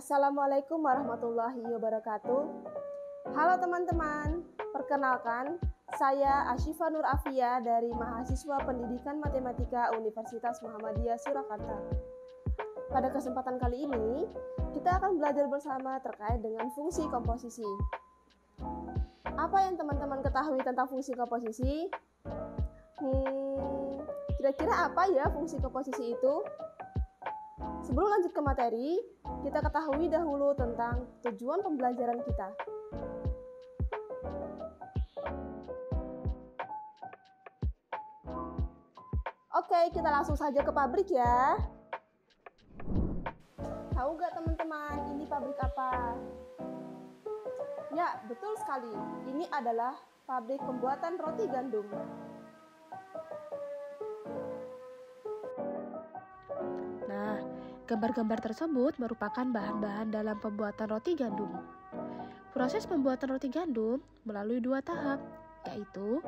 Assalamualaikum warahmatullahi wabarakatuh. Halo teman-teman, perkenalkan saya Asyifa Nur Afia dari Mahasiswa Pendidikan Matematika Universitas Muhammadiyah Surakarta. Pada kesempatan kali ini, kita akan belajar bersama terkait dengan fungsi komposisi. Apa yang teman-teman ketahui tentang fungsi komposisi? Kira-kira apa ya fungsi komposisi itu? Sebelum lanjut ke materi, kita ketahui dahulu tentang tujuan pembelajaran kita. Oke, kita langsung saja ke pabrik ya. Tahu nggak teman-teman, ini pabrik apa? Ya, betul sekali. Ini adalah pabrik pembuatan roti gandum. Nah, gambar-gambar tersebut merupakan bahan-bahan dalam pembuatan roti gandum. Proses pembuatan roti gandum melalui dua tahap, yaitu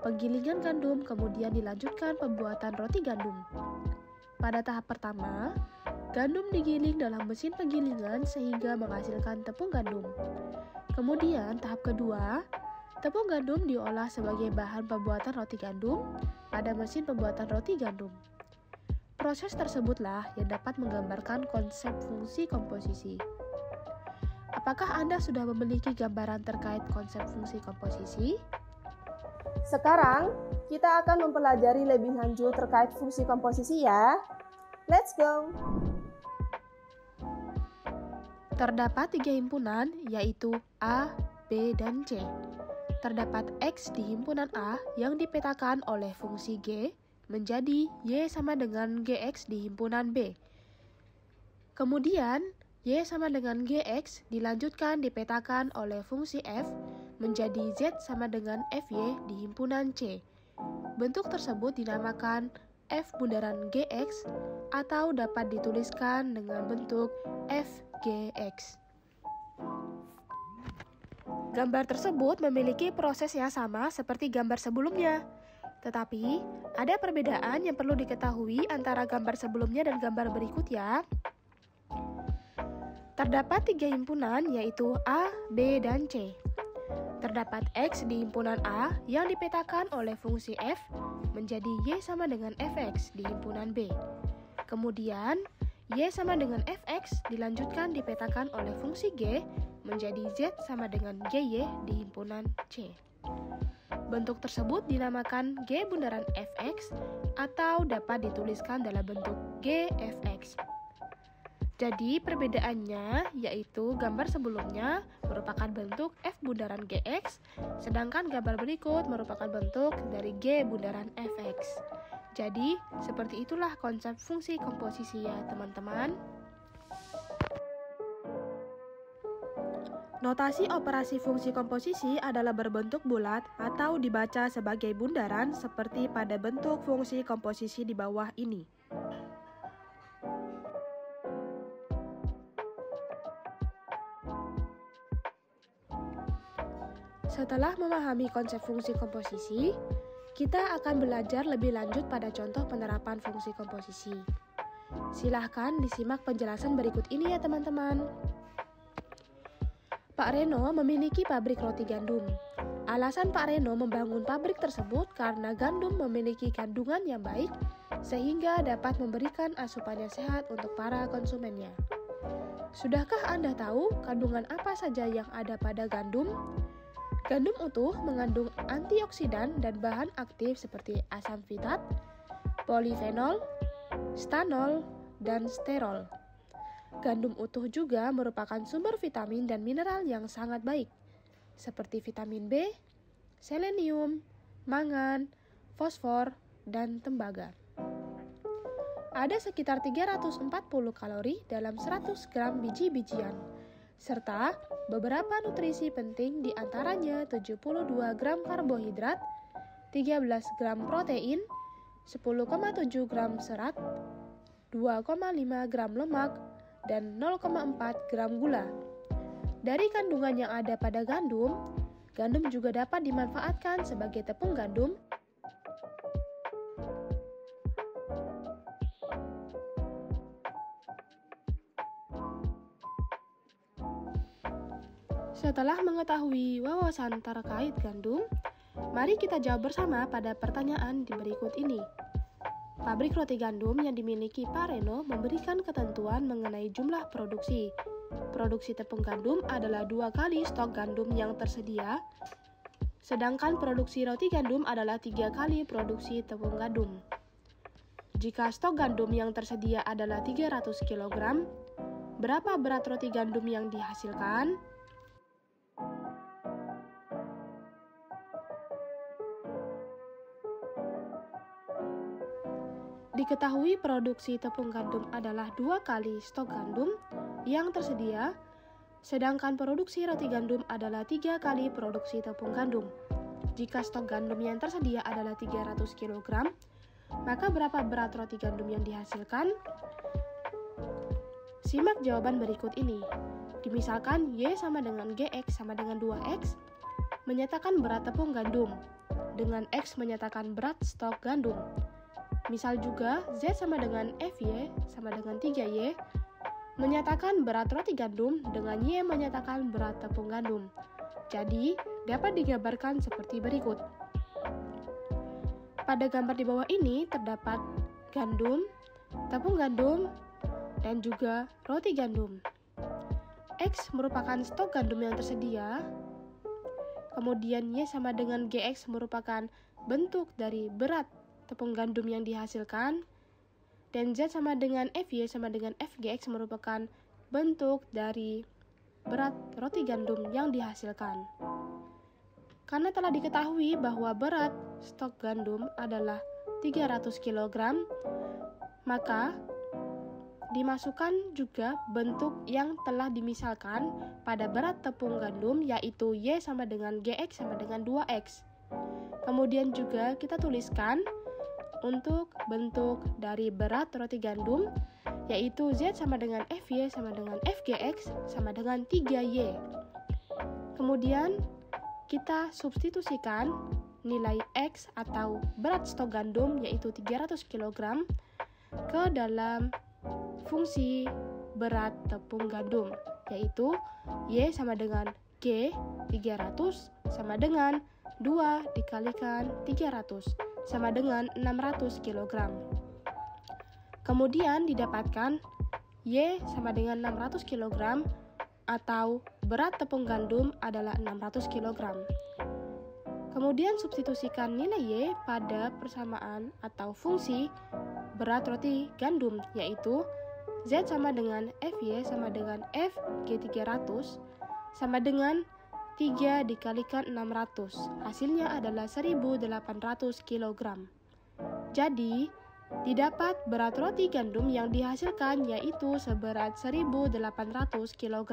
penggilingan gandum kemudian dilanjutkan pembuatan roti gandum. Pada tahap pertama, gandum digiling dalam mesin penggilingan sehingga menghasilkan tepung gandum. Kemudian tahap kedua, tepung gandum diolah sebagai bahan pembuatan roti gandum pada mesin pembuatan roti gandum. Proses tersebutlah yang dapat menggambarkan konsep fungsi komposisi. Apakah Anda sudah memiliki gambaran terkait konsep fungsi komposisi? Sekarang, kita akan mempelajari lebih lanjut terkait fungsi komposisi ya. Let's go! Terdapat 3 himpunan, yaitu A, B, dan C. Terdapat X di himpunan A yang dipetakan oleh fungsi G menjadi Y sama dengan Gx di himpunan B. Kemudian, Y sama dengan Gx dilanjutkan dipetakan oleh fungsi F menjadi Z sama dengan Fy di himpunan C. Bentuk tersebut dinamakan F bundaran Gx atau dapat dituliskan dengan bentuk Fgx. Gambar tersebut memiliki proses yang sama seperti gambar sebelumnya. Tetapi, ada perbedaan yang perlu diketahui antara gambar sebelumnya dan gambar berikut ya. Terdapat 3 himpunan yaitu A, B, dan C. Terdapat X di himpunan A yang dipetakan oleh fungsi F menjadi Y sama dengan Fx di himpunan B. Kemudian, Y sama dengan Fx dilanjutkan dipetakan oleh fungsi G menjadi Z sama dengan Gy di himpunan C. Bentuk tersebut dinamakan G bundaran Fx atau dapat dituliskan dalam bentuk Gfx. Jadi perbedaannya yaitu gambar sebelumnya merupakan bentuk F bundaran Gx, sedangkan gambar berikut merupakan bentuk dari G bundaran Fx. Jadi seperti itulah konsep fungsi komposisi ya teman-teman. Notasi operasi fungsi komposisi adalah berbentuk bulat atau dibaca sebagai bundaran seperti pada bentuk fungsi komposisi di bawah ini. Setelah memahami konsep fungsi komposisi, kita akan belajar lebih lanjut pada contoh penerapan fungsi komposisi. Silahkan disimak penjelasan berikut ini ya teman-teman. Pak Reno memiliki pabrik roti gandum. Alasan Pak Reno membangun pabrik tersebut karena gandum memiliki kandungan yang baik sehingga dapat memberikan asupan yang sehat untuk para konsumennya. Sudahkah Anda tahu kandungan apa saja yang ada pada gandum? Gandum utuh mengandung antioksidan dan bahan aktif seperti asam fitat, polifenol, stanol, dan sterol. Gandum utuh juga merupakan sumber vitamin dan mineral yang sangat baik, seperti vitamin B, selenium, mangan, fosfor, dan tembaga. Ada sekitar 340 kalori dalam 100 gram biji-bijian, serta beberapa nutrisi penting di antaranya 72 gram karbohidrat, 13 gram protein, 10,7 gram serat, 2,5 gram lemak, dan 0,4 gram gula. Dari kandungan yang ada pada gandum, gandum juga dapat dimanfaatkan sebagai tepung gandum Setelah mengetahui wawasan terkait gandum, mari kita jawab bersama pada pertanyaan di berikut ini. Pabrik roti gandum yang dimiliki Pak Reno memberikan ketentuan mengenai jumlah produksi. Produksi tepung gandum adalah 2 kali stok gandum yang tersedia, sedangkan produksi roti gandum adalah 3 kali produksi tepung gandum. Jika stok gandum yang tersedia adalah 300 kg, berapa berat roti gandum yang dihasilkan? Diketahui produksi tepung gandum adalah 2 kali stok gandum yang tersedia, sedangkan produksi roti gandum adalah 3 kali produksi tepung gandum. Jika stok gandum yang tersedia adalah 300 kg, maka berapa berat roti gandum yang dihasilkan? Simak jawaban berikut ini. Dimisalkan Y sama dengan GX sama dengan 2X, menyatakan berat tepung gandum, dengan X menyatakan berat stok gandum. Misal juga Z sama dengan FY sama dengan 3Y, menyatakan berat roti gandum dengan Y menyatakan berat tepung gandum. Jadi, dapat digambarkan seperti berikut. Pada gambar di bawah ini terdapat gandum, tepung gandum, dan juga roti gandum. X merupakan stok gandum yang tersedia, kemudian Y sama dengan GX merupakan bentuk dari berat tepung gandum yang dihasilkan, dan Z sama dengan FY sama dengan FGX merupakan bentuk dari berat roti gandum yang dihasilkan. Karena telah diketahui bahwa berat stok gandum adalah 300 kg, maka dimasukkan juga bentuk yang telah dimisalkan pada berat tepung gandum, yaitu Y sama dengan GX sama dengan 2X. Kemudian juga kita tuliskan untuk bentuk dari berat roti gandum, yaitu Z sama dengan FY sama dengan FGX sama dengan 3Y. Kemudian kita substitusikan nilai X atau berat stok gandum, yaitu 300 kg, ke dalam fungsi berat tepung gandum, yaitu Y sama dengan G 300 sama dengan 2 dikalikan 300 sama dengan 600 kg. Kemudian didapatkan Y sama dengan 600 kg atau berat tepung gandum adalah 600 kg. Kemudian substitusikan nilai Y pada persamaan atau fungsi berat roti gandum, yaitu Z sama dengan FY sama dengan FG 300 sama dengan 3 dikalikan 600. Hasilnya adalah 1800 kg. Jadi, didapat berat roti gandum yang dihasilkan yaitu seberat 1800 kg.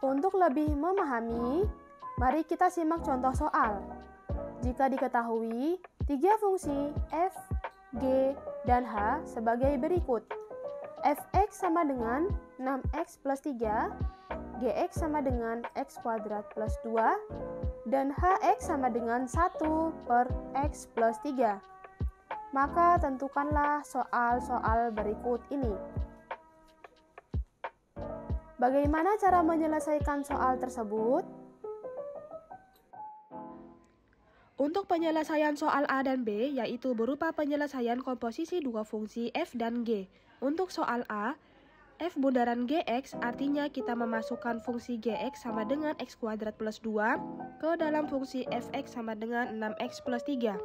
Untuk lebih memahami, mari kita simak contoh soal. Jika diketahui 3 fungsi f, g, dan h sebagai berikut. Fx sama dengan 6x plus 3, gx sama dengan x kuadrat plus 2, dan hx sama dengan 1 per x plus 3. Maka tentukanlah soal-soal berikut ini. Bagaimana cara menyelesaikan soal tersebut? Untuk penyelesaian soal A dan B, yaitu berupa penyelesaian komposisi dua fungsi f dan g. Untuk soal A, f bundaran gx artinya kita memasukkan fungsi gx sama dengan x kuadrat plus 2 ke dalam fungsi fx sama dengan 6x plus 3.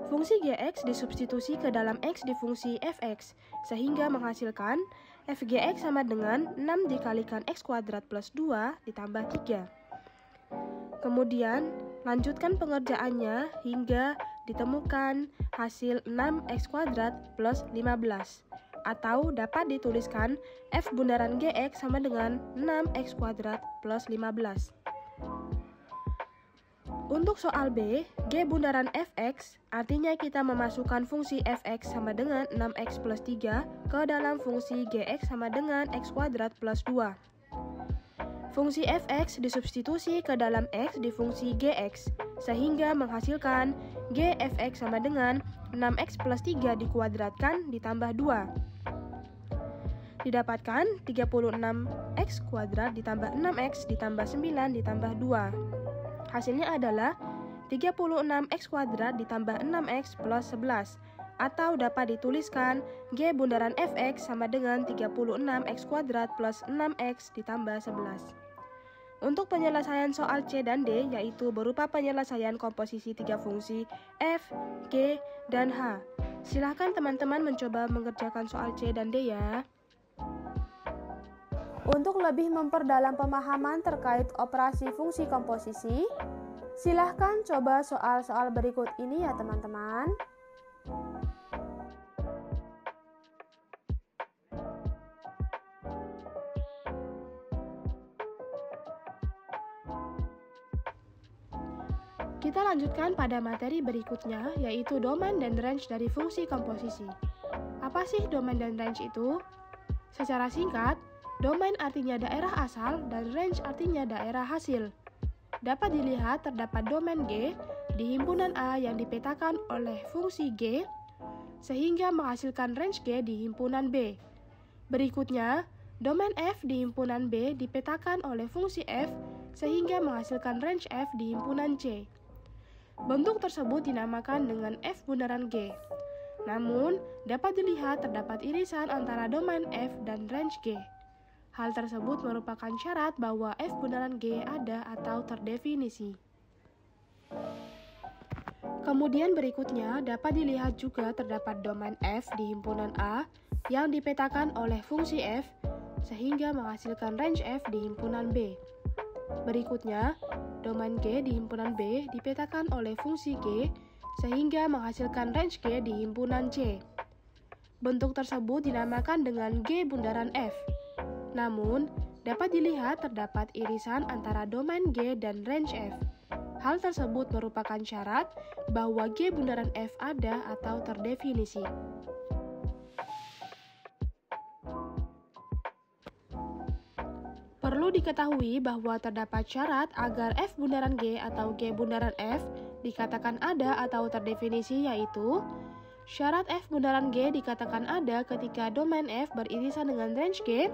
Fungsi gx disubstitusi ke dalam x di fungsi fx, sehingga menghasilkan fgx sama dengan 6 dikalikan x kuadrat plus 2 ditambah 3. Kemudian, lanjutkan pengerjaannya hingga ditemukan hasil 6x kuadrat plus 15, atau dapat dituliskan f bundaran gx sama dengan 6x kuadrat plus 15. Untuk soal B, g bundaran fx artinya kita memasukkan fungsi fx sama dengan 6x plus 3 ke dalam fungsi gx sama dengan x kuadrat plus 2. Fungsi fx disubstitusi ke dalam x di fungsi gx, sehingga menghasilkan g fx sama dengan 6x plus 3 dikuadratkan ditambah 2. Didapatkan 36x kuadrat ditambah 6x ditambah 9 ditambah 2. Hasilnya adalah 36x kuadrat ditambah 6x plus 11. Atau dapat dituliskan G bundaran Fx sama dengan 36x kuadrat plus 6x ditambah 11. Untuk penyelesaian soal C dan D, yaitu berupa penyelesaian komposisi 3 fungsi F, G, dan H. Silakan teman-teman mencoba mengerjakan soal C dan D ya. Untuk lebih memperdalam pemahaman terkait operasi fungsi komposisi, silahkan coba soal-soal berikut ini ya teman-teman. Kita lanjutkan pada materi berikutnya, yaitu domain dan range dari fungsi komposisi. Apa sih domain dan range itu? Secara singkat, domain artinya daerah asal dan range artinya daerah hasil. Dapat dilihat terdapat domain G di himpunan A yang dipetakan oleh fungsi G, sehingga menghasilkan range G di himpunan B. Berikutnya, domain F di himpunan B dipetakan oleh fungsi F, sehingga menghasilkan range F di himpunan C. Bentuk tersebut dinamakan dengan F bundaran G. Namun, dapat dilihat terdapat irisan antara domain F dan range G. Hal tersebut merupakan syarat bahwa F bundaran G ada atau terdefinisi. Kemudian berikutnya dapat dilihat juga terdapat domain F di himpunan A yang dipetakan oleh fungsi F, sehingga menghasilkan range F di himpunan B. Berikutnya, domain G di himpunan B dipetakan oleh fungsi G, sehingga menghasilkan range G di himpunan C. Bentuk tersebut dinamakan dengan G bundaran F. Namun, dapat dilihat terdapat irisan antara domain G dan range F. Hal tersebut merupakan syarat bahwa G bundaran F ada atau terdefinisi. Perlu diketahui bahwa terdapat syarat agar F bundaran G atau G bundaran F dikatakan ada atau terdefinisi, yaitu syarat F bundaran G dikatakan ada ketika domain F beririsan dengan range G,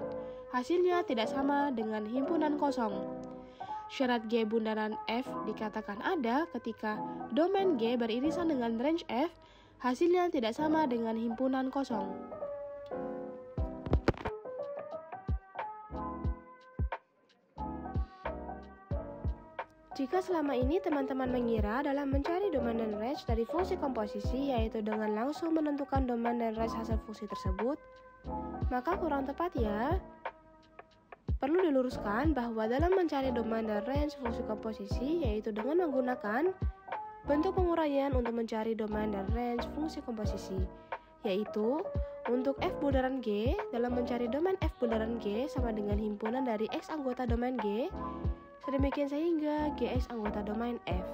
hasilnya tidak sama dengan himpunan kosong. Syarat G bundaran F dikatakan ada ketika domain G beririsan dengan range F, hasilnya tidak sama dengan himpunan kosong. Jika selama ini teman-teman mengira dalam mencari domain dan range dari fungsi komposisi, yaitu dengan langsung menentukan domain dan range hasil fungsi tersebut, maka kurang tepat ya. Perlu diluruskan bahwa dalam mencari domain dan range fungsi komposisi, yaitu dengan menggunakan bentuk penguraian untuk mencari domain dan range fungsi komposisi, yaitu untuk F bundaran G, dalam mencari domain F bundaran G sama dengan himpunan dari X anggota domain G, sedemikian sehingga Gx anggota domain F.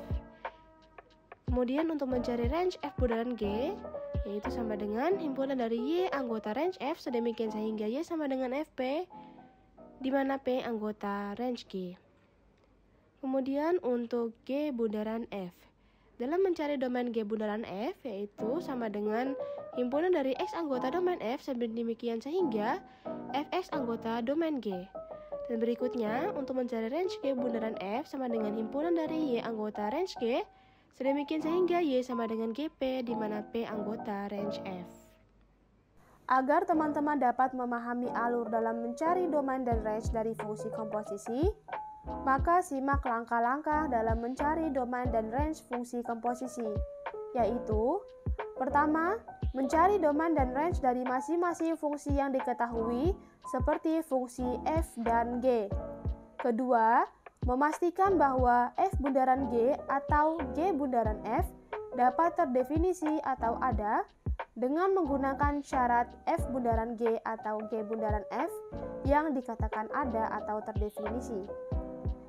Kemudian untuk mencari range F bundaran G, yaitu sama dengan himpunan dari Y anggota range F, sedemikian sehingga Y sama dengan Fp, di mana P anggota range G. Kemudian untuk G bundaran F, dalam mencari domain G bundaran F, yaitu sama dengan himpunan dari X anggota domain F, sedemikian sehingga Fx anggota domain G. Dan berikutnya, untuk mencari range G bundaran F sama dengan himpunan dari Y anggota range G, sedemikian sehingga Y sama dengan GP, di mana P anggota range F. Agar teman-teman dapat memahami alur dalam mencari domain dan range dari fungsi komposisi, maka simak langkah-langkah dalam mencari domain dan range fungsi komposisi, yaitu: pertama, mencari domain dan range dari masing-masing fungsi yang diketahui, seperti fungsi F dan G. Kedua, memastikan bahwa F bundaran G atau G bundaran F dapat terdefinisi atau ada dengan menggunakan syarat F bundaran G atau G bundaran F yang dikatakan ada atau terdefinisi.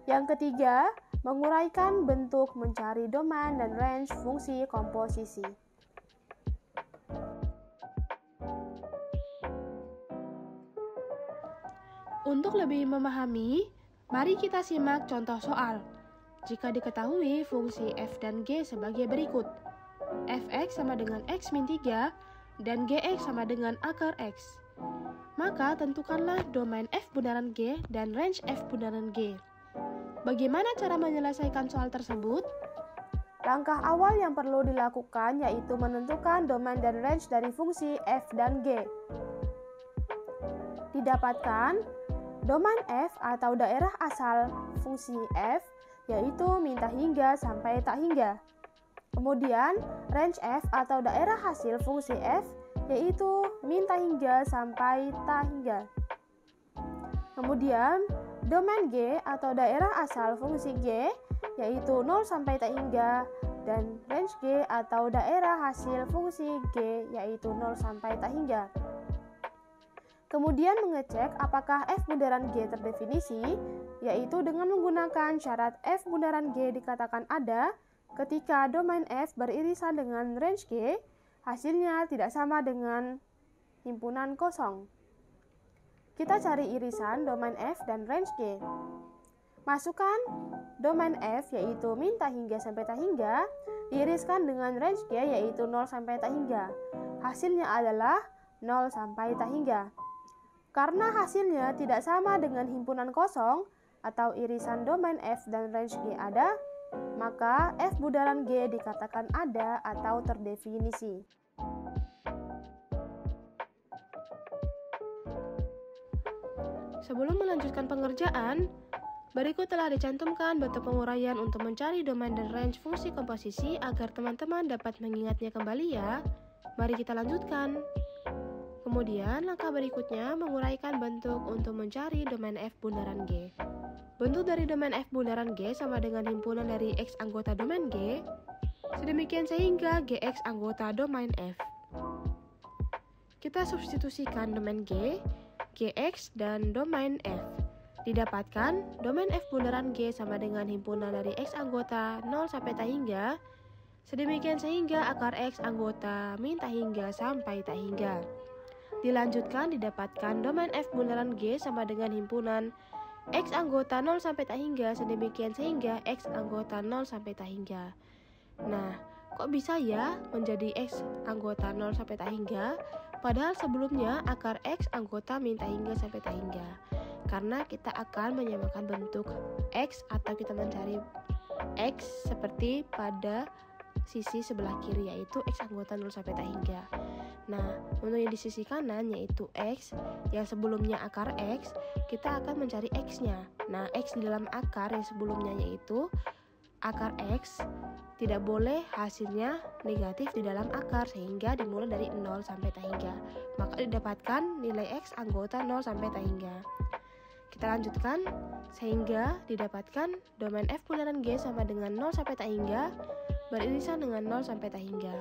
Yang ketiga, menguraikan bentuk mencari domain dan range fungsi komposisi. Untuk lebih memahami, mari kita simak contoh soal. Jika diketahui fungsi F dan G sebagai berikut. fx sama dengan x min 3, dan gx sama dengan akar x. Maka tentukanlah domain f bundaran G dan range f bundaran G. Bagaimana cara menyelesaikan soal tersebut? Langkah awal yang perlu dilakukan yaitu menentukan domain dan range dari fungsi f dan g. Didapatkan domain f atau daerah asal fungsi f yaitu min tak hingga sampai tak hingga. Kemudian range f atau daerah hasil fungsi f yaitu min tak hingga sampai tak hingga. Kemudian domain g atau daerah asal fungsi g yaitu 0 sampai tak hingga, dan range g atau daerah hasil fungsi g yaitu 0 sampai tak hingga. Kemudian mengecek apakah f bundaran g terdefinisi, yaitu dengan menggunakan syarat f bundaran g dikatakan ada ketika domain f beririsan dengan range g, hasilnya tidak sama dengan himpunan kosong. Kita cari irisan domain f dan range g. Masukkan domain f yaitu min tak hingga sampai tak hingga, diiriskan dengan range g yaitu 0 sampai tak hingga. Hasilnya adalah 0 sampai tak hingga. Karena hasilnya tidak sama dengan himpunan kosong atau irisan domain f dan range g ada, maka f bundaran g dikatakan ada atau terdefinisi. Sebelum melanjutkan pengerjaan, berikut telah dicantumkan bentuk penguraian untuk mencari domain dan range fungsi komposisi agar teman-teman dapat mengingatnya kembali ya. Mari kita lanjutkan. Kemudian langkah berikutnya menguraikan bentuk untuk mencari domain f bundaran G. Bentuk dari domain f bundaran G sama dengan himpunan dari x anggota domain G, sedemikian sehingga gx anggota domain f. Kita substitusikan domain G, gx, dan domain f. Didapatkan domain f bundaran G sama dengan himpunan dari x anggota 0 sampai tak hingga, sedemikian sehingga akar x anggota min tak hingga sampai tak hingga. Dilanjutkan didapatkan domain f bundaran G sama dengan himpunan x anggota 0 sampai tak hingga, sedemikian sehingga x anggota 0 sampai tak hingga. Nah, kok bisa ya menjadi x anggota 0 sampai tak hingga, padahal sebelumnya akar x anggota min tak hingga sampai tak hingga? Karena kita akan menyamakan bentuk x atau kita mencari x seperti pada sisi sebelah kiri, yaitu x anggota 0 sampai tak hingga. Nah, untuk yang di sisi kanan yaitu x yang sebelumnya akar x, kita akan mencari x-nya. Nah, x di dalam akar yang sebelumnya yaitu akar x tidak boleh hasilnya negatif di dalam akar sehingga dimulai dari 0 sampai tak hingga. Maka didapatkan nilai x anggota 0 sampai tak hingga. Kita lanjutkan sehingga didapatkan domain f bundaran G sama dengan 0 sampai tak hingga beririsan dengan 0 sampai tak hingga.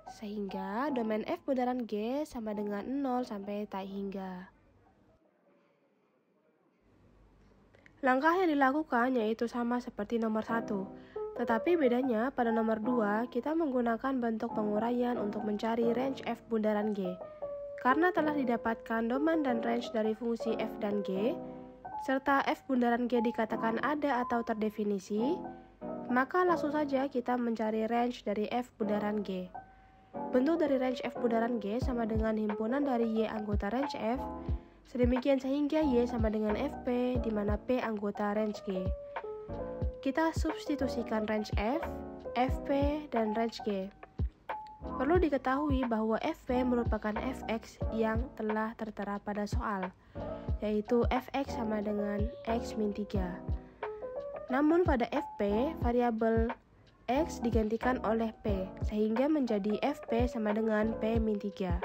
Sehingga domain f bundaran G sama dengan 0 sampai tak hingga. Langkah yang dilakukan yaitu sama seperti nomor 1. Tetapi bedanya pada nomor 2 kita menggunakan bentuk penguraian untuk mencari range f bundaran G. Karena telah didapatkan domain dan range dari fungsi f dan g, serta f bundaran G dikatakan ada atau terdefinisi, maka langsung saja kita mencari range dari f bundaran G. Bentuk dari range f bundaran G sama dengan himpunan dari y anggota range f, sedemikian sehingga y sama dengan fp, di mana p anggota range G. Kita substitusikan range f, fp, dan range g. Perlu diketahui bahwa fp merupakan fx yang telah tertera pada soal, yaitu fx sama dengan x min 3. Namun pada fp, variabel x digantikan oleh p, sehingga menjadi fp sama dengan p min 3.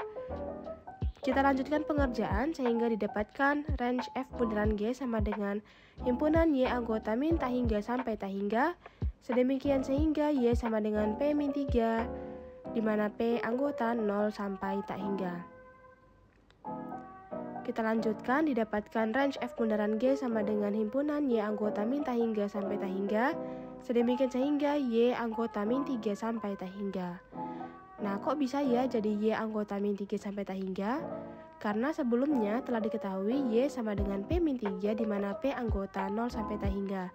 Kita lanjutkan pengerjaan sehingga didapatkan range f bundaran G sama dengan himpunan y anggota min tak hingga sampai tak hingga, sedemikian sehingga y sama dengan p min 3, di mana p anggota 0 sampai tak hingga. Kita lanjutkan didapatkan range f bundaran G sama dengan himpunan y anggota min tak hingga sampai tak hingga, sedemikian sehingga y anggota min 3 sampai tak hingga. Nah, kok bisa ya jadi y anggota min 3 sampai tak hingga? Karena sebelumnya telah diketahui y sama dengan p min 3 di mana p anggota 0 sampai tak hingga.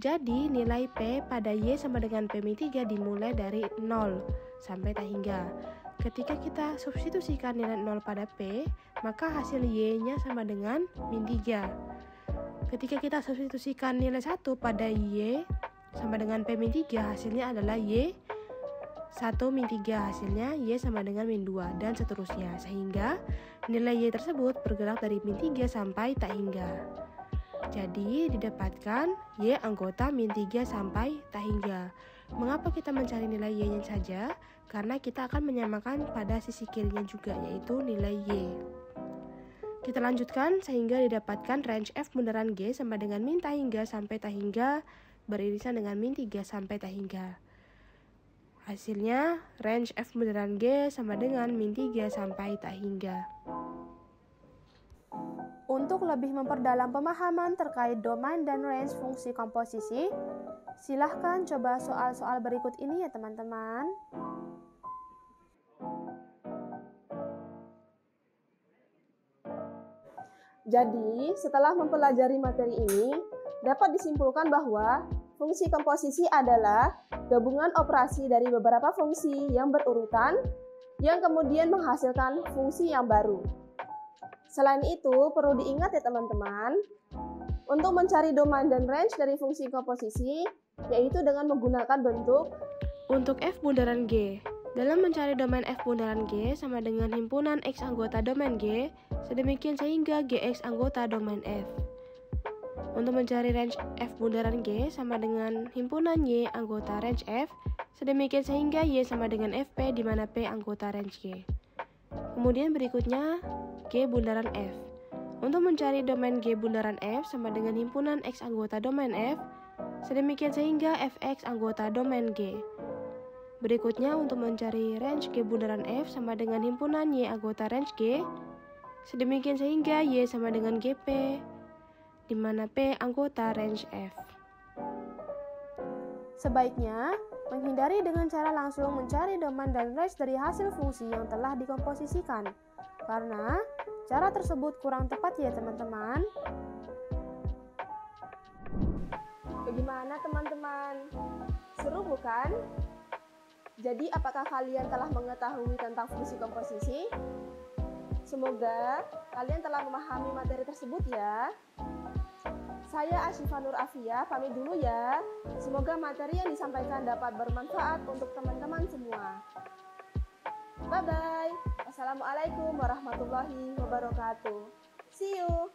Jadi nilai P pada Y sama dengan P min 3 dimulai dari 0 sampai tak hingga. Ketika kita substitusikan nilai 0 pada P, maka hasil Y-nya sama dengan min 3. Ketika kita substitusikan nilai 1 pada Y sama dengan P min 3, hasilnya adalah Y 1 min 3, hasilnya Y sama dengan min 2, dan seterusnya. Sehingga nilai Y tersebut bergerak dari min 3 sampai tak hingga. Jadi didapatkan Y anggota min 3 sampai tak hingga. Mengapa kita mencari nilai Y-nya saja? Karena kita akan menyamakan pada sisi kirinya juga, yaitu nilai Y. Kita lanjutkan sehingga didapatkan range F bundaran G sama dengan min tak hingga sampai tak hingga beririsan dengan min 3 sampai tak hingga. Hasilnya range F bundaran G sama dengan min 3 sampai tak hingga. Untuk lebih memperdalam pemahaman terkait domain dan range fungsi komposisi, silahkan coba soal-soal berikut ini ya teman-teman. Jadi, setelah mempelajari materi ini, dapat disimpulkan bahwa fungsi komposisi adalah gabungan operasi dari beberapa fungsi yang berurutan yang kemudian menghasilkan fungsi yang baru. Selain itu, perlu diingat ya teman-teman, untuk mencari domain dan range dari fungsi komposisi, yaitu dengan menggunakan bentuk untuk F bundaran G. Dalam mencari domain F bundaran G sama dengan himpunan X anggota domain G, sedemikian sehingga Gx anggota domain F. Untuk mencari range F bundaran G sama dengan himpunan Y anggota range F, sedemikian sehingga Y sama dengan Fp di mana P anggota range G. Kemudian berikutnya G bundaran F. Untuk mencari domain G bundaran F sama dengan himpunan X anggota domain F, sedemikian sehingga Fx anggota domain G. Berikutnya untuk mencari range G bundaran F sama dengan himpunan Y anggota range G, sedemikian sehingga Y sama dengan GP, di mana P anggota range F. Sebaiknya, menghindari dengan cara langsung mencari domain dan range dari hasil fungsi yang telah dikomposisikan, karena cara tersebut kurang tepat ya teman-teman. Bagaimana teman-teman? Seru bukan? Jadi apakah kalian telah mengetahui tentang fungsi komposisi? Semoga kalian telah memahami materi tersebut ya. Saya Asyifa Nur Afia, pamit dulu ya. Semoga materi yang disampaikan dapat bermanfaat untuk teman-teman semua. Bye-bye. Wassalamualaikum warahmatullahi wabarakatuh. See you.